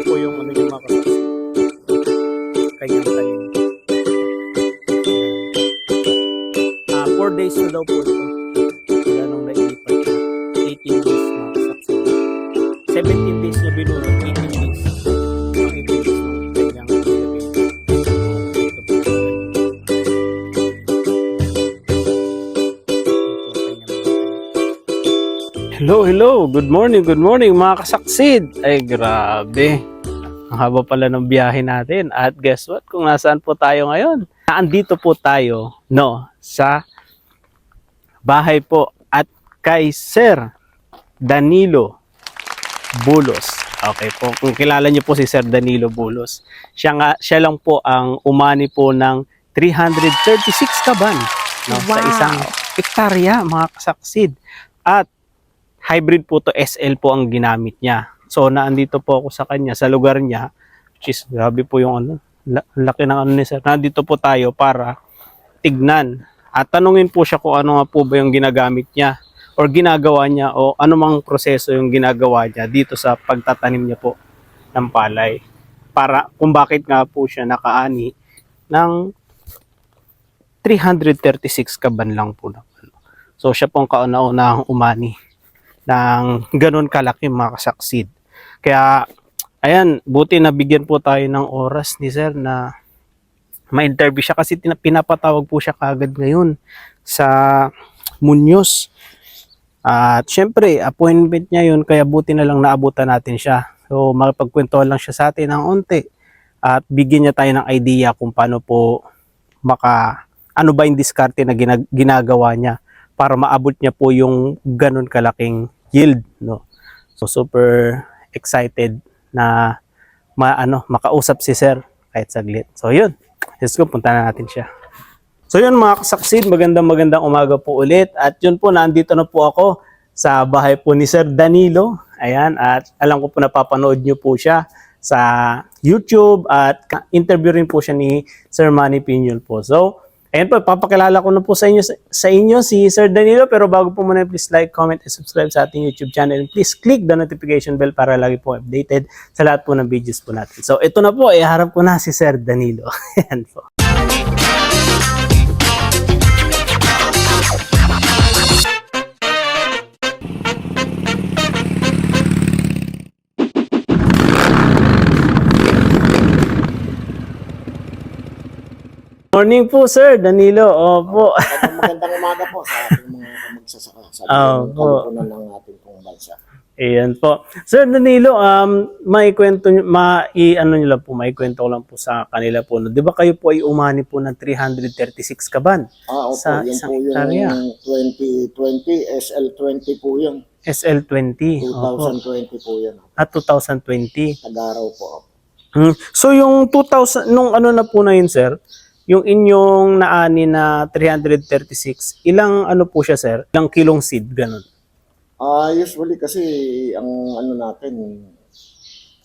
Ito po yung ano yung makasakit. Kanyang tanim. 4 days na daw po ito. Wala nung nailipat siya. 18 days makasakit. 17 days na binunod, 18 days. Ang 18 days nung kanyang ilagay. Ito po. Hello. Good morning mga kasaksid. Ay grabe. Ang haba pala ng biyahe natin. At guess what? Kung nasaan po tayo ngayon? Andito po tayo, sa bahay po at kay Sir Danilo Bulos. Okay po. Kung kilala niyo po si Sir Danilo Bulos, siya lang po ang umani po ng 336 kaban sa isang hektarya mga kasaksid. At hybrid po to, SL po ang ginamit niya. So naandito po ako sa kanya, sa lugar niya, which is grabe po yung laki ng ni Sir. Nandito po tayo para tignan at tanungin po siya kung ano nga po ba yung ginagamit niya or ginagawa niya o anumang proseso yung ginagawa niya dito sa pagtatanim niya po ng palay. Para kung bakit nga po siya nakaani ng 336 kaban lang po. So siya pong kauna-unahang umani ng ganun kalaki mga kasaksid. Kaya, ayan, buti nabigyan po tayo ng oras ni Sir na ma-interview siya kasi pinapatawag po siya kagad ngayon sa Muñoz. At syempre, appointment niya yun, kaya buti na lang naabutan natin siya. So, makipagkwentuhan lang siya sa atin ng unti at bigyan niya tayo ng idea kung paano po ano ba yung diskarte na ginagawa niya para maabot niya po yung ganun kalaking yield, So super excited na makausap si Sir kahit saglit. So yun, let's go, punta na natin siya. So yun mga kasaksid, magandang umaga po ulit. At yun po, nandito na po ako sa bahay po ni Sir Danilo. Ayan, at alam ko po napapanood niyo po siya sa YouTube at interview rin po siya ni Sir Manny Piñol po. So ayan po, papakilala ko na po sa inyo si Sir Danilo. Pero bago po muna, please like, comment, and subscribe sa ating YouTube channel. And please click the notification bell para lagi po updated sa lahat po ng videos po natin. So ito na po, harap ko na si Sir Danilo. Ayan po. Morning po, Sir Danilo. Opo. Magandang umaga po sa ating mga magsasaka sa kalupunan ng ating pong bansa. Ayan po. Sir Danilo, maikwento ko lang po sa kanila po. 'Di ba kayo po ay umani po ng 336 kaban? Opo, sa yun isang po hektarya. yung 2020, SL20 po yun. SL20. 2020 po yun. At 2020. Tag-araw po. So yung 2000, nung na po na yun, Sir, yung inyong naani na 336, ilang po siya, Sir? Ilang kilong seed, ganun? Usually kasi ang natin,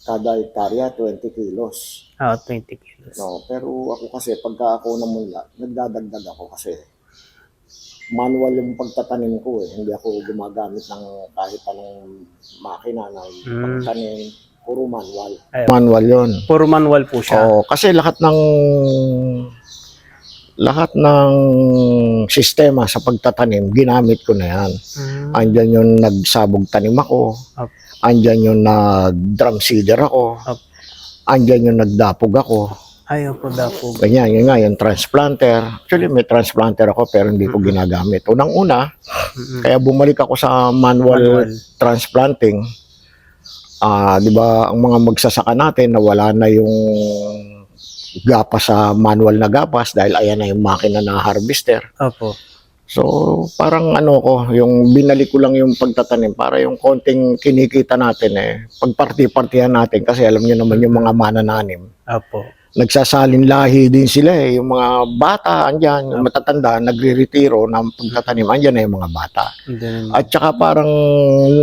kada hektarya 20 kilos. 20 kilos. No, pero ako kasi pagka ako namula, nagdadagdag ako kasi manual yung pagtatanim ko eh. Hindi ako gumagamit ng kahit anong makina na pagtanim. Puro manual. Ayun. Manual yun. Puro manual po siya. Oo, kasi lahat ng sistema sa pagtatanim, ginamit ko na yan. Andyan yung nagsabog tanim ako. Andyan yung nag-drum seeder ako. Andyan yung nagdapog ako. Ayaw po dapog. Ganyan, yun nga, yung transplanter. Actually, may transplanter ako pero hindi ko ginagamit. Unang-una, kaya bumalik ako sa manual transplanting. Di ba, ang mga magsasaka natin, nawala na yung gapas sa manual na gapas dahil ayan na yung makina na harvester. Opo. So, parang yung binalik ko lang yung pagtatanim para yung konting kinikita natin pagparti-partihan natin kasi alam niyo naman yung mga manananim. Opo. Nagsasalin lahi din sila yung mga bata andyan, yung matatanda, nagre-retiro ng pagtatanim, andyan na yung mga bata. At saka parang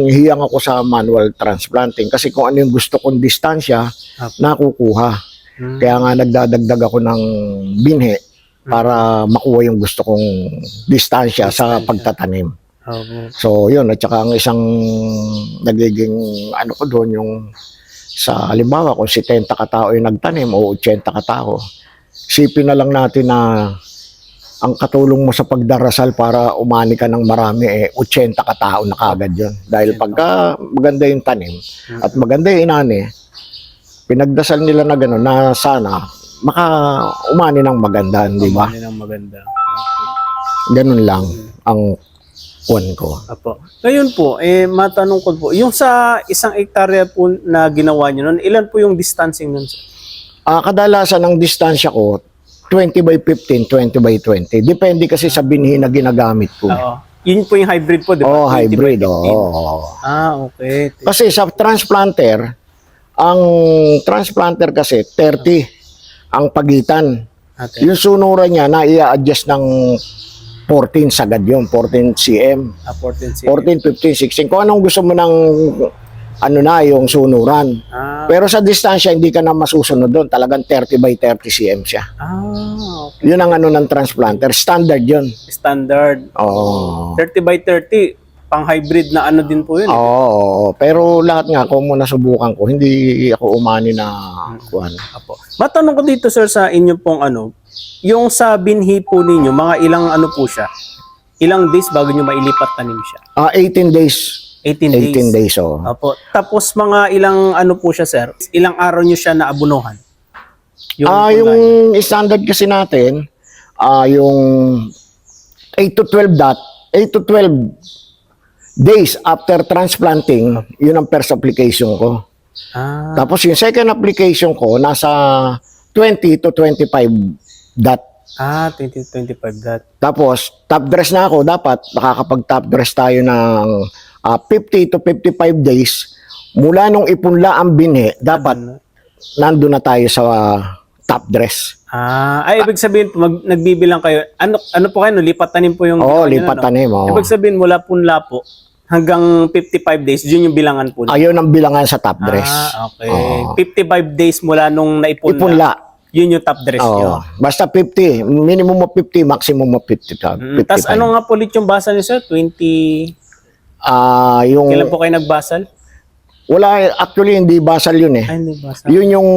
hiyang ako sa manual transplanting kasi kung ano yung gusto kong distansya, nakukuha. Kaya nga nagdadagdag ako ng binhe para makuha yung gusto kong distansya sa pagtatanim. Okay. So yun, at saka ang isang nagiging ko doon yung sa halimbawa kung 70 katao yung nagtanim o 80 katao, sipin na lang natin na ang katulong mo sa pagdarasal para umani ka ng marami 80 katao na kagad yun. Dahil pagka maganda yung tanim at maganda yung inani, pinagdasal nila na gano'n na sana maka umani ng maganda, di ba? Umani ng maganda. Ganun lang ang kuwan ko. Apo. Ngayon po, matanong ko po, yung sa 1 hektarya po na ginawa nyo nun, ilan po yung distancing nun, sir? Kadalasan ang distansya ko 20 by 15, 20 by 20. Depende kasi sa binhi na ginagamit ko. Oo. Yun po yung hybrid po, di ba? Oh, 20 by hybrid. 15. Okay. Kasi sa transplanter, ang transplanter kasi 30 ang pagitan. Okay. Yung sunuran niya na i-adjust ng 14 sagad yun, 14 cm. 14 14, 15, 16. Kung anong gusto mo ng yung sunuran. Pero sa distansya, hindi ka na masusunod doon. Talagang 30 by 30 cm siya. Okay. Yun ang ng transplanter. Standard yun. Standard. Oo. 30 by 30, pang hybrid na din po yun. Oo. Pero lahat nga, kung muna subukan ko, hindi ako umani na kuwan. Apo. Matanong ko dito, sir, sa inyo pong yung sa binhi po ninyo, mga ilang po siya? Ilang days bago nyo mailipat tanim siya? 18 days. 18 days. 18 days, oh. Apo. Tapos mga ilang po siya, sir? Ilang araw nyo siya naabunuhan? Yung standard kasi natin, yung 8 to 12 days after transplanting, yun ang first application ko. Tapos yung second application ko, nasa 20 to 25 dot. 20 to 25 dot. Tapos, top dress na ako, dapat nakakapag-top dress tayo ng 50 to 55 days. Mula nung ipunla ang binhi, dapat nandun na tayo sa top dress. Ibig sabihin, nagbibilang kayo. Ano po kayo? Lipat tanim po yung... lipat tanim. Ibig sabihin, mula punla po hanggang 55 days, yun yung bilangan po. Ayun ang bilangan sa top dress. Okay. 55 days mula nung naipunla. Yun yung top dress nyo. Basta 50. Minimum of 50, maximum of 50. Tapos ano nga po ulit yung basal niyo, sir? 20... Kailan po kayo nagbasal? Wala, actually hindi basal yun Hindi basal. Yun yung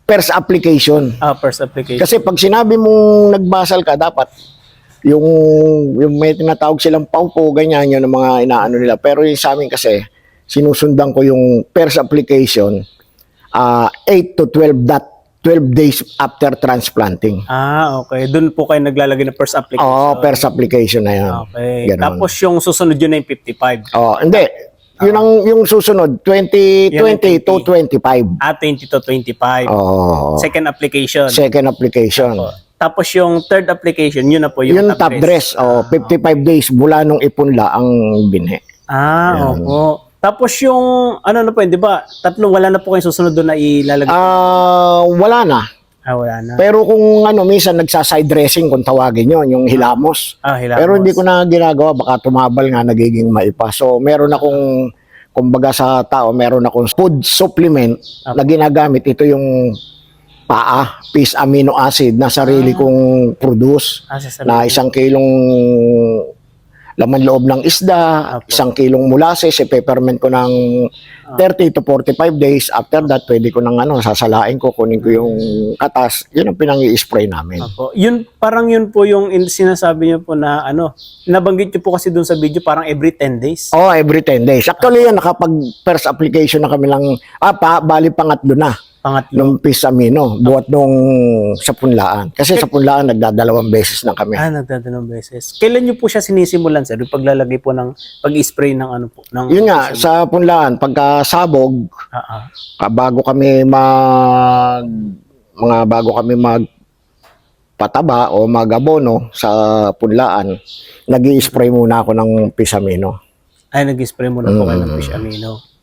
first application. First application. Kasi pag sinabi mong nagbasal ka, dapat yung may tinatawag silang paupo, ganyan yun ang mga inaano nila. Pero yung sa amin kasi, sinusundan ko yung first application 8 to 12 days after transplanting. Okay. Doon po kayo naglalagay ng first application. First application na yun. Okay. Ganon. Tapos yung susunod yun na yung 55. Hindi. Yun ang yung susunod, 20 to 25. 20 to 25. Second application. Second application. Tapos yung third application, yun na po yung top dress. 55 days mula nung ipunla ang binhi. Opo. Tapos yung, na po yun, di ba? Wala na po kayong susunod doon na ilalagay? Wala na. Wala na. Pero kung minsan nagsaside dressing kung tawagin yun, yung hilamos. Hilamos. Pero hindi ko na ginagawa, baka tumabal nga, nagiging maipa. So meron akong, kumbaga sa tao, meron akong food supplement na ginagamit. Ito yung PAA, amino acid, na sarili kong produce. Na 1 kilong laman loob ng isda, 1 kilong molasses, peppermint ko ng 30 to 45 days. After that, pwede ko nang sasalain ko, kunin ko yung katas. Yun ang pinang-i-spray namin. Yun, parang yun po yung sinasabi niyo po na nabanggit niyo po kasi dun sa video, parang every 10 days. Every 10 days. Actually, yan, nakapag first application na kami lang, bali pangatlo na. Nung amino, buhat nung sa punlaan. Kasi sa punlaan, nagdadalawang beses na kami. Nagdadalawang beses. Kailan nyo po siya sinisimulan, sir? Yung paglalagay po ng, pag-spray ng po? Yun nga, sa punlaan, pagka sabog, bago kami magpataba o magabono sa punlaan, nag-i-spray muna ako ng amino. Nag-i-spray muna po kayo ng amino.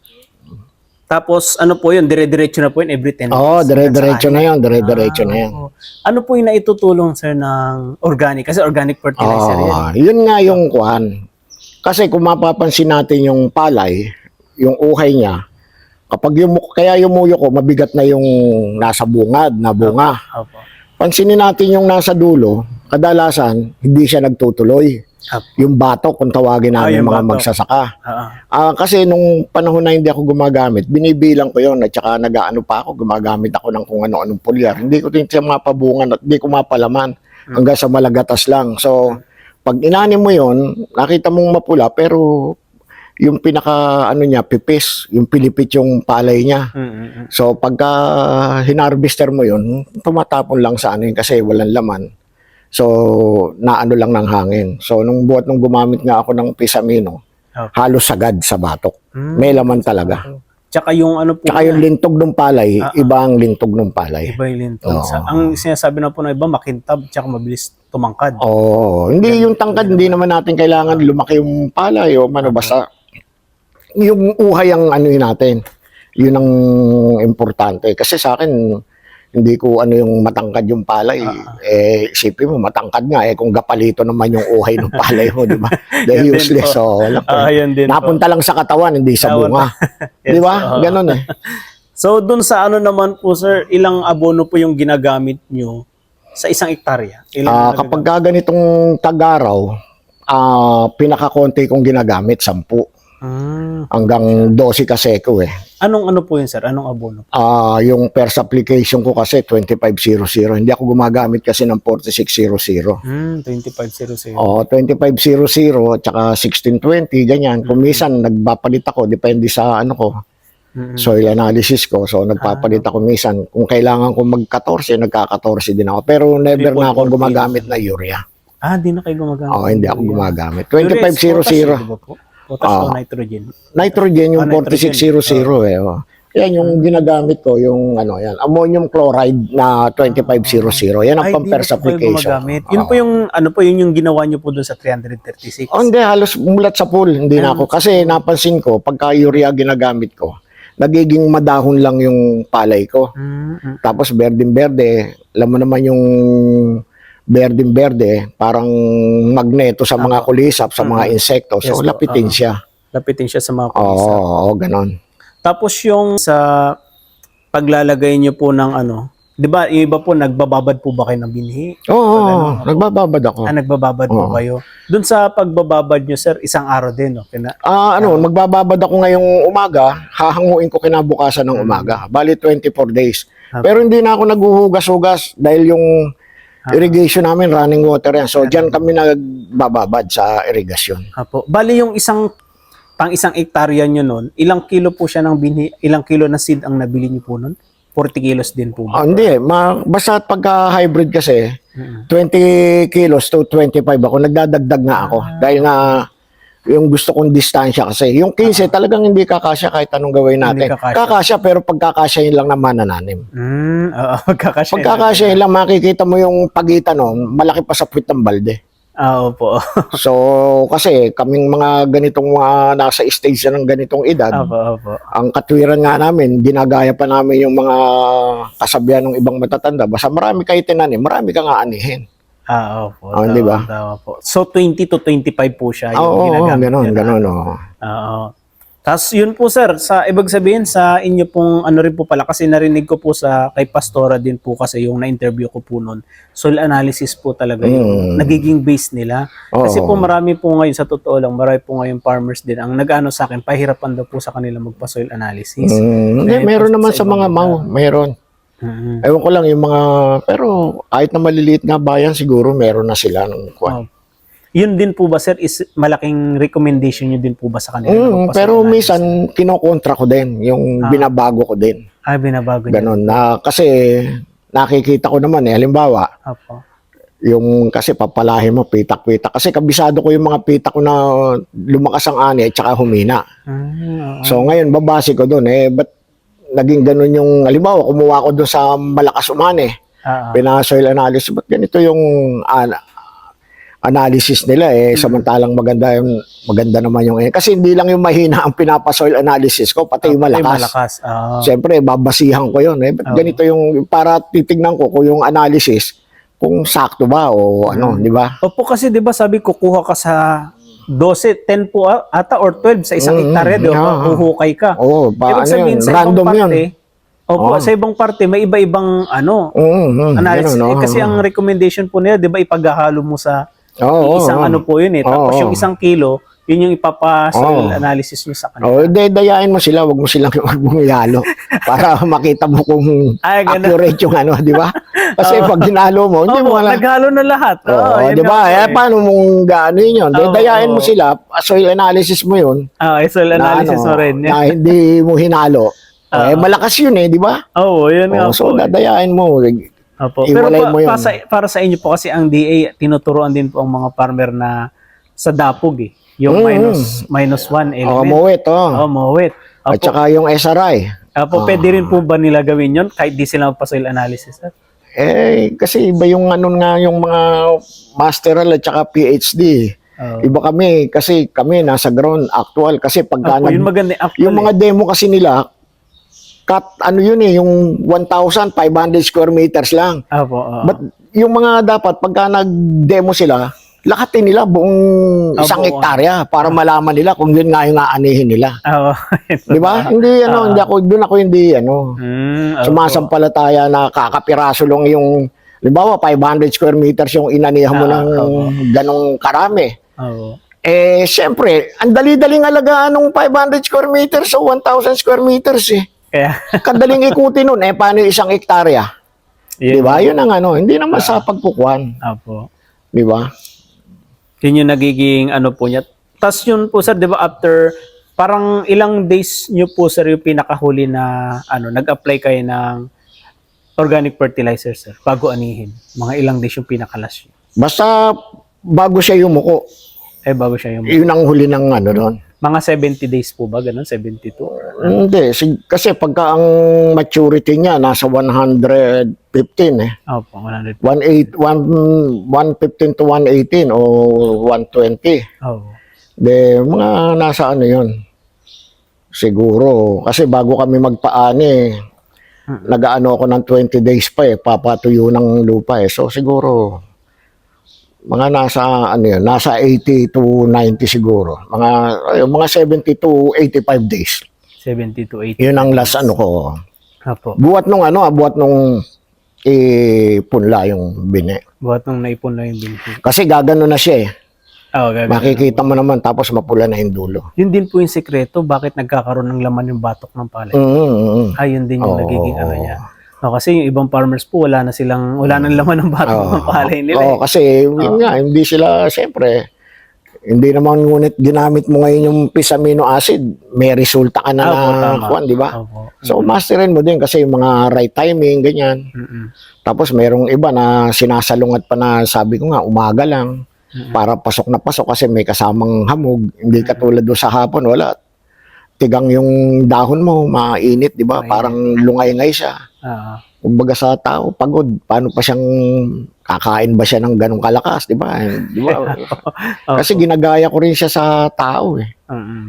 Tapos, po yun? Dire-diretso na po yun every 10 days? Dire-diretso na yun. Dire-diretso na yun. Ano po yung naitutulong, sir, ng organic? Kasi organic fertilizer yan. Yun nga yung kuhan. Kasi kung mapapansin natin yung palay, yung uhay niya, kapag kaya yumuyo ko, mabigat na yung nasa bungad, na bunga. Pansinin natin yung nasa dulo, kadalasan, hindi siya nagtutuloy. Yung batok, kung tawagin namin yung mga batok. magsasaka. Oo. Kasi nung panahon na hindi ako gumagamit, binibilang ko yon at saka nag-aano pa ako, gumagamit ako ng kung ano-anong pulyar. Hindi ko din siya mapabungan at hindi ko mapalaman hanggang sa malagatas lang. So, pag inanim mo yon, nakita mong mapula pero yung pinaka ano niya, pipis, yung pilipit yung palay niya. So, pagka hinarvester mo yon, tumatapon lang sa ano yun kasi walang laman. So, naano lang ng hangin. So, nung gumamit nga ako ng Pisamino, halos sagad sa batok. May laman talaga. Tsaka yung ano po. Tsaka yung lintog ng palay, iba ang lintog ng palay. Iba yung lintog. Ang sinasabi na po ng iba, makintab, tsaka mabilis tumangkad. Hindi yung tangkad, hindi naman natin kailangan lumaki yung palay o ano, basta yung uhay ang ano yun natin. Yun ang importante. Kasi sa akin, hindi ko ano yung matangkad yung palay. Isipin mo, matangkad nga. Kung gapalito naman yung uhay ng palay mo, di ba? Dahil useless. Napunta lang sa katawan, hindi sa bunga. Yes, di ba? Ganon eh. So, dun sa ano naman po, sir, ilang abono po yung ginagamit nyo sa isang hektarya? Kapag ganitong tag-araw, pinakakonti kong ginagamit, 10. Hanggang 12 kaseko eh. Anong ano po yun, sir? Anong abono? Yung first application ko kasi 2500. Hindi ako gumagamit kasi ng 4600. 2500. 2500 at saka 1620, ganyan. Kung minsan nagpapalit ako, depende sa ano ko, soil analysis ko. So nagpapalit ako minsan. Kung kailangan ko mag-14, nagka-14 din ako. Pero never na ako gumagamit na urea. Di na kayo gumagamit? Hindi ako gumagamit. 2500. Potash o nitrogen? Nitrogen yung 4600 eh. Yan yung ginagamit ko, yung ano yan, ammonium chloride na 2500. Yan ang pang-first application. Yun po yung ano po yun yung ginawa niyo po doon sa 336. Hindi, halos mulat sa pool, hindi na ako kasi napansin ko pagka urea ginagamit ko, nagiging madahon lang yung palay ko. Tapos berdeng-berde, alam mo naman yung berdeng-berde, parang magneto sa mga kulisap, sa mga insekto. So, lapitin siya. Lapitin siya sa mga kulisap. Oo, ganon. Tapos yung sa paglalagay niyo po ng ano, di ba, yung iba po, nagbababad po ba kayo ng binhi? Oo, nagbababad ako. Nagbababad po kayo. Doon sa pagbababad niyo, sir, isang araw din, no? Magbababad ako ngayong umaga, hahanguin ko kinabukasan ng umaga. Bali, 24 days. Pero hindi na ako naghuhugas-hugas dahil yung irrigation namin, running water yan. So, dyan kami nagbababad sa irrigation. Bali yung isang hektarya nyo nun, ilang kilo po siya ng binhi, ilang kilo na seed ang nabili nyo po nun? 40 kilos din po ba? Hindi basta pagka hybrid kasi, 20 kilos to 25 ako, nagdadagdag nga ako. Dahil nga, yung gusto kong distansya kasi. Yung 15 talagang hindi kakasya kahit anong gawin natin. Kakasya pero pagkakasyahin lang naman nananim. Pagkakasyahin lang, makikita mo yung pagitan nun, malaki pa sa puwit ng balde. Opo. So, kasi kaming mga ganitong mga nasa stage na ng ganitong edad, ang katwiran nga namin, ginagaya pa namin yung mga kasabihan ng ibang matatanda. Basta marami kayo tinanim, marami kang aanihin. Opo. Di ba? So, 20 to 25 po siya yung ginagamit. Ganon. Tapos yun po, sir, ibig sabihin sa inyo pong ano rin po pala, kasi narinig ko po kay Pastora din po kasi yung na-interview ko po noon, soil analysis po talaga yung nagiging base nila. Kasi po marami po ngayon, sa totoo lang, marami po ngayon farmers din ang nag-ano sa akin, pahirapan daw po sa kanila magpa-soil analysis. Meron naman sa mga meron. Ewan ko lang yung mga, pero kahit na maliliit na bayan siguro meron na sila ng kwan. Yun din po ba, sir, is malaking recommendation nyo din po ba sa kanila? Pero minsan kinokontra ko din, yung binabago ko din. Binabago nyo. Ganon na, kasi nakikita ko naman halimbawa, yung kasi papalahin mo, pitak-pitak. Kasi kabisado ko yung mga pitak ko na lumakas ang ani at saka humina. So ngayon, babase ko doon, ba't naging ganun yung, halimbawa, kumuha ko doon sa malakas umani. Pina-soil analysis, ba't ganito yung analysis nila samantalang maganda naman yung kasi hindi lang yung mahina ang pinapa-soil analysis ko, pati yung malakas. Siyempre, babasihan ko yun. Ba't ganito yung, para titignan ko kung yung analysis, kung sakto ba o ano, di ba? Opo, kasi di ba sabi ko, kuha ka sa 12, 10 po ata or 12 sa isang hektarya, di ba? Huhukay ka. Ibig sabihin, random yun. Sa ibang parte, may iba-ibang analysis. Kasi ang recommendation po nila, di ba, ipaghahalo mo sa Oo, Isang oo. ano po yun eh. Tapos Oo. yung 1 kilo, yun yung ipapa-soil analysis nyo sa Oh, kanila. dayain mo sila, wag mo silang wag mong ihalo para makita mo kung Ay, ganun. accurate yung ano, di ba? Kasi pag hinalo mo, hindi mo Opo, naghalo na lahat. Oo, Oo, yun di nga ba? po Eh, eh. paano mong gaano yun? Oo, Dayain mo oo. sila, soil analysis mo yun, Soil na analysis mo rin. na hindi mo hinalo. Oo. Malakas yun di ba? Oo, yun nga So, po eh. dadayain mo. Opo. Pero Iwalay mo yun. para sa inyo po kasi ang DA tinuturuan din po ang mga farmer na sa dapog eh. Yung minus 1 element. Mowet, Mowet. At Opo. saka yung SRI. Pwede rin po ba nila gawin yun kahit di sila magpa-soil analysis? Sir? Kasi iba yung ano nga yung mga masteral at saka PhD. Oo. Iba kami kasi kami nasa ground actual kasi pagka Opo, yun maganda actually. yung mga demo kasi nila ano yun yung 1,500 square meters lang. Opo, But yung mga dapat pagka nag-demo sila, lakatin nila buong isang hektarya para malaman nila kung yun nga yung aanihin nila. Oo. Di ba? Hindi hindi ako doon ako hindi sumasampalataya na kakapiraso lang yung halimbawa 500 square meters yung inanihan mo ng ganong karami. Oo. Siyempre, ang dali-daling alagaan ng 500 square meters o 1,000 square meters Kaya, Kadaling ikutin nun paano yung isang hektarya? Di ba? Yun ang hindi naman sa pagkukuhan. Opo. Di ba? Yun yung nagiging ano po niya. Tapos yun po sir, di ba after parang ilang days nyo po sir yung pinakahuli na nag-apply kayo ng organic fertilizer sir bago anihin? Mga ilang days yung pinakalas nyo? Basta bago siya yumuko. Bago siya yung Yun ang huli ng doon. mga 70 days po ba? Ganun? 72? Hindi. Kasi pagka ang maturity niya nasa 115 Opo, 100. 115 to 118 o 120. Oh. Mga nasa yun. Siguro. Kasi bago kami magpaani, nag-ano ako ng 20 days pa papatuyo ng lupa So siguro, mga nasa nasa 80 to 90 siguro. Mga 70 to 85 days. 70 to 80. Yun ang last ko. Opo. Buhat nung punla yung bine. Buhat nung naipon na yung binhi. Kasi gagano na siya gagano. Makikita mo naman tapos mapula na yung dulo. Yun din po yung sekreto bakit nagkakaroon ng laman yung batok ng palay. Yun din yung nagiging niya. Kasi yung ibang farmers po wala nang laman ng batok ng palay nila. Kasi yun nga, hindi sila siyempre hindi naman ngunit ginamit mo ngayon yung pisamino acid, may resulta ka na di ba? So masterin mo din kasi yung mga right timing ganyan. Tapos mayroong iba na sinasalungat pa na sabi ko nga umaga lang para pasok na pasok kasi may kasamang hamog, hindi katulad do sa hapon wala. Tigang yung dahon mo, mainit, di ba? Parang lungay-ngay siya. Kumbaga sa tao, pagod. Paano pa siyang kakain ba siya ng ganong kalakas, di ba? Di ba? Kasi ginagaya ko rin siya sa tao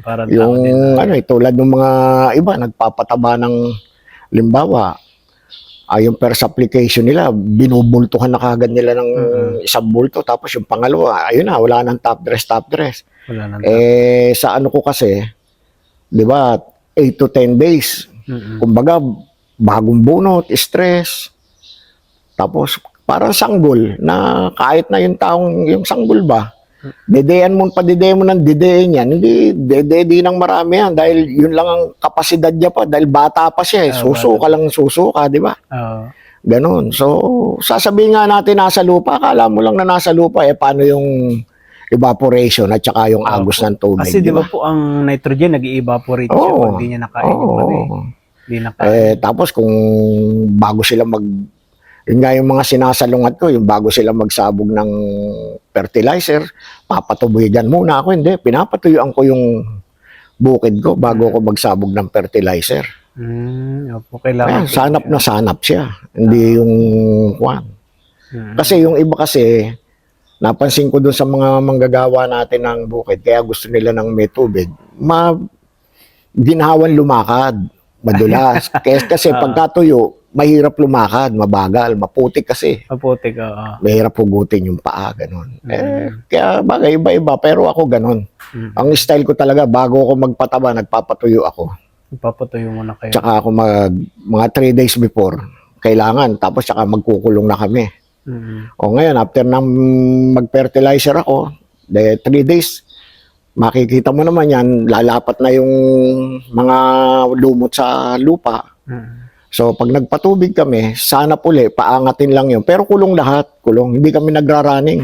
Para yung tulad ng mga iba, nagpapataba ng limbawa, yung first application nila, binubultuhan na kagad nila ng isang bulto. Tapos yung pangalawa, ayun na, wala nang top dress. Wala nang sa ko kasi, di ba, 8 to 10 days. Kumbaga, bagong bunot, stress. Tapos, parang sanggol na kahit na yung sanggol ba, dedean mo ng dedean yan. Hindi, dede ng marami yan dahil yun lang ang kapasidad niya pa dahil bata pa siya susuka, di ba? Ganon. So, sasabihin nga natin nasa lupa, akala mo lang na nasa lupa, paano yung evaporation at saka yung agos ng tubig. Kasi di ba po ang nitrogen nag-evaporate siya pag hindi niya nakain yung tapos kung bago sila yun nga yung mga sinasalungat ko, yung bago sila magsabog ng fertilizer, papatubuyan muna ako. Hindi, pinapatuyuan ko yung bukid ko bago ako magsabog ng fertilizer. Sanap na sanap siya. Hindi yung Kasi yung iba kasi, napansin ko dun sa mga manggagawa natin ng bukid, kaya gusto nila ng may tubig, ginhawan lumakad, madulas. Kasi pagkatuyo, mahirap lumakad, mabagal, maputik kasi. Maputik, mahirap hugutin yung paa, ganun. Kaya bagay, iba-iba, pero ako ganun. Ang style ko talaga, bago ako magpataba, nagpapatuyo ako. Nagpapatuyo muna kayo. Tsaka ako mga 3 days before, kailangan, tapos tsaka magkukulong na kami. O ngayon, after nang mag-fertilizer ako, 3 days, makikita mo naman yan, lalapat na yung mga lumot sa lupa. So, pag nagpatubig kami, sana puli, paangatin lang yun. Pero kulong lahat, kulong. Hindi kami nagra-running.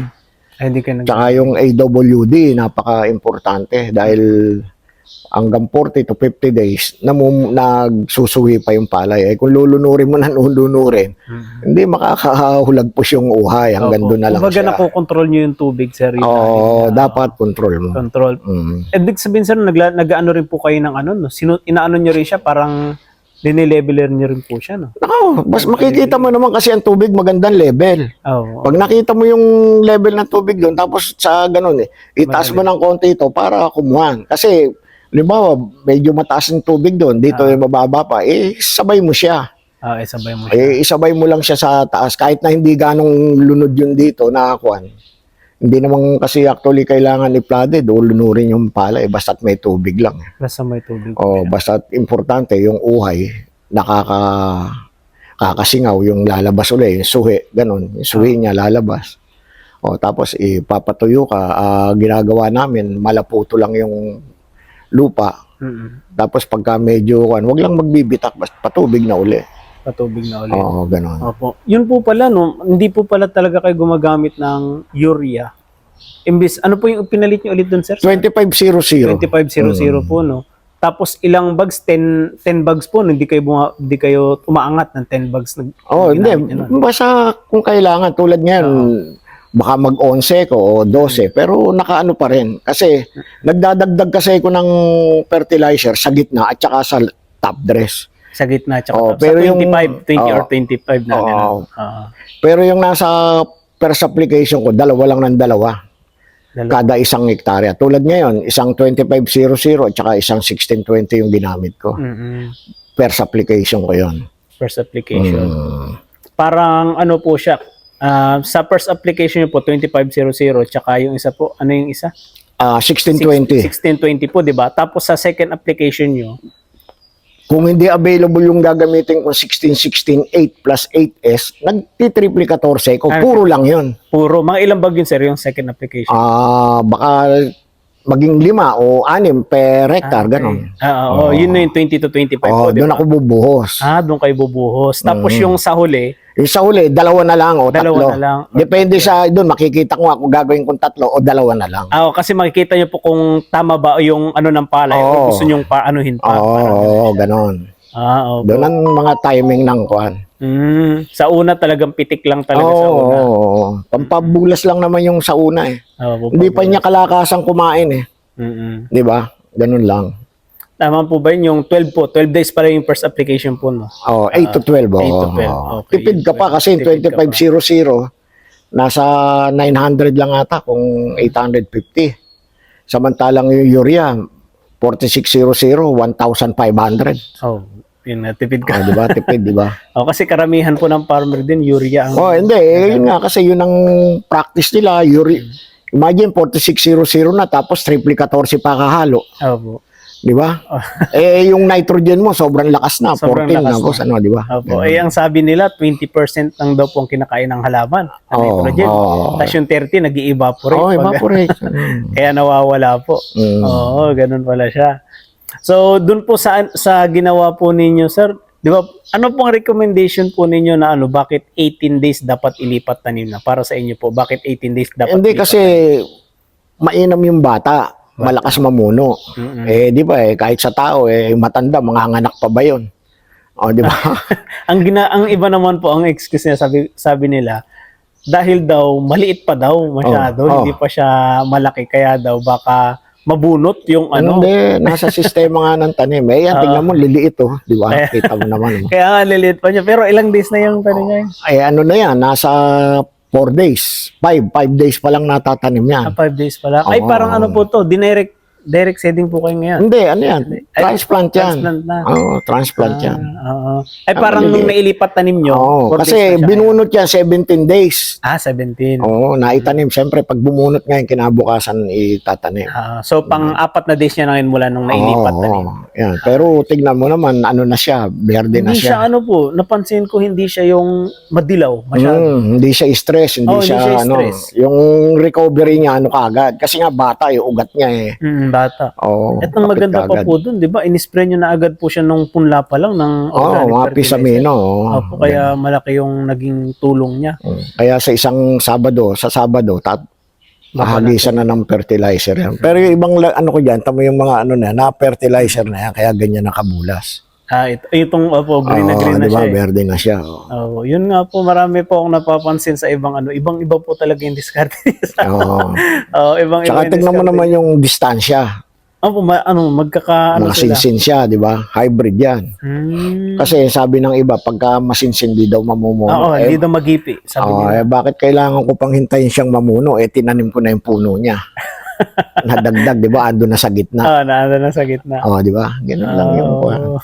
Ay, hindi ka Tsaka yung AWD, napaka-importante dahil hanggang 40 to 50 days, nagsusuwi pa yung palay. Kung lulunurin mo na lulunurin, hindi makakahulagpos yung uhay. Hanggang doon na lang Kumbaga siya. nakokontrol nyo yung tubig, sir. Oo, dapat control mo. Control. Mm. Ibig sabihin, sir, nag-ano rin po kayo ng ano, no? Inaano nyo rin siya, parang dinileveler nyo rin po siya, no? Mas makikita mo naman kasi ang tubig magandang level. Oo. Pag nakita mo yung level ng tubig doon, tapos sa ganun itaas mo ng konti ito para kumuhan. Kasi, halimbawa, medyo mataas yung tubig doon, dito yung mababa pa, sabay mo siya. Isabay mo siya. Isabay mo lang siya sa taas. Kahit na hindi ganong lunod yun dito, nakakuan. Hindi naman kasi actually kailangan i-flooded o lunurin yung pala, basta't may tubig lang. Basta may tubig. Basta't importante yung uhay, kakasingaw, yung lalabas ulit, yung suhi, ganun. Yung suhi niya lalabas. Tapos ipapatuyo ka, ginagawa namin, malaputo lang yung lupa. Tapos pagka medyo, wag lang magbibitak, basta patubig na uli. Patubig na ulit. Oo, ganun. Opo. Yun po pala, no? Hindi po pala talaga kayo gumagamit ng urea. Imbis, ano po yung pinalit nyo ulit dun, sir? 2500. 2500 po, no? Tapos ilang bags? 10 bags po, no? Hindi kayo umaangat ng 10 bags. Hindi. Basta kung kailangan, tulad ngayon, baka mag-11 ko o 12, pero nakaano pa rin. Kasi nagdadagdag kasi ko ng fertilizer sa gitna at saka sa top dress. Sa gitna, tsaka pero sa yung 20 or 25 na. Pero yung nasa first application ko, dalawa lang ng dalawa. Kada isang hektarya. Tulad ngayon, isang 2500 at saka isang 1620 yung ginamit ko. First application ko yon. First application. Parang ano po siya, sa first application nyo po, 2500, tsaka yung isa po, ano yung isa? 1620. 1620 po, di ba? Tapos sa second application nyo, kung hindi available yung gagamitin ko 16, 8 plus 8S, nagti-triple 14 ko. Puro lang yun. Puro. Mga ilang bag yun, sir, yung second application? Baka maging 5 o 6 per hectare, ganun. Yun na yung 20 to 25 po, doon ako bubuhos. Doon kayo bubuhos. Tapos yung sa huli, yung sa huli, 2 na lang o 3. Dalawa na lang. Depende sa doon, makikita ko nga kung gagawin kong 3 o 2 na lang. Kasi makikita nyo po kung tama ba yung ano ng palay o gusto nyong paanuhin pa. Ganon. Okay. Doon ang mga timing ng kuan. Sa una talagang pitik lang talaga sa una. Pampabulas lang naman yung sa una eh. Hindi pa niya kalakasang kumain eh. Di ba? Ganun lang. Tama po ba yun? Yung 12 po, 12 days pa rin yung first application po, no? 8 to 12. 8 to 12. Okay. Tipid ka pa kasi 2500, nasa 900 lang ata kung 850. Samantalang yung urea, 4600, 1,500. Yun na, tipid ka. Di ba? Tipid, di ba? Kasi karamihan po ng farmer din, urea ang... Hindi. Yun nga, kasi yun ang practice nila. Imagine, 4600 na, tapos triple 14 pa kahalo. Di ba? Yung nitrogen mo, sobrang lakas na. 14 na. Di ba? Ang sabi nila, 20% lang daw po ang kinakain ng halaman. Ng nitrogen. Tapos yung 30, nag-i-evaporate. Evaporate. Kaya nawawala po. Ganun pala siya. So, dun po sa ginawa po ninyo, sir, di ba, ano pong recommendation po ninyo na bakit 18 days dapat ilipat tanim na? Para sa inyo po, bakit 18 days dapat Hindi ilipat kasi mainam yung bata. Malakas mamuno. Di ba kahit sa tao matanda, manganganak pa ba 'yon? Di ba? ang iba naman po ang excuse niya, sabi nila, dahil daw maliit pa daw masyado, hindi pa siya malaki, kaya daw baka mabunot yung ano. Hindi, nasa sistema nga ng tanim. Yan, tingnan mo, liliit di ba? Kita mo naman. Kaya nga, liliit pa niya. Pero ilang days na yung tanim niya? Ano na yan, nasa 4 days. 5 days pa lang natatanim yan. 5 days pa lang. Parang ano po to, dinirect direct seeding po kayo ngayon? Hindi, ano yan? Ay, Transplant yan. Transplant na. Oo, transplant yan. Oo. Ay parang maliliit. nung nailipat tanim nyo, Oo, 4 days kasi na siya binunot yan 17 days. ngayon. 17. Oo, naitanim. Siyempre, pag bumunot ngayon, kinabukasan itatanim. So pang-4 na days niya na ngayon mula nung nailipat Oo, tanim. yan. Pero tignan mo naman, ano na siya, berde na Hindi siya siya. ano po, napansin ko hindi siya yung madilaw masyado. Hindi siya stress, hindi Oo, hindi siya, siya ano, stress. yung recovery niya, ano kagad. Kasi nga bata, yung ugat niya eh. Bata. Oo, At ang kapit maganda pa kagad. po dun, di ba? Inispray nyo na agad po siya nung punla pa lang ng Oo, organic mga fertilizer. pisamino. oo. Opo, kaya malaki yung naging tulong niya. Kaya sa isang Sabado, hahagisan na ng fertilizer yan. Pero yung ibang, ano ko dyan, tamo yung mga ano na fertilizer na yan, kaya ganyan nakabulas. Itong opo, green na Oo, green na diba, siya. berde na siya. Oo. Oh, yun nga po, marami po akong napapansin sa ibang-iba po talaga yung diskarte niya. Oo. Ibang-iba Tsaka yung tignan mo diskarte. naman yung distansya. Sila. Masinsin siya, di ba? Hybrid yan. Kasi sabi ng iba, pagka masinsin, di daw mamumuno. Oo, hindi daw magipi. Sabi niya. Bakit kailangan ko pang hintayin siyang mamuno? Tinanim ko na yung puno niya. Nadagdag, di ba? Ando na sa gitna. Naanda na sa gitna. Di ba? Ganun lang yung Oo.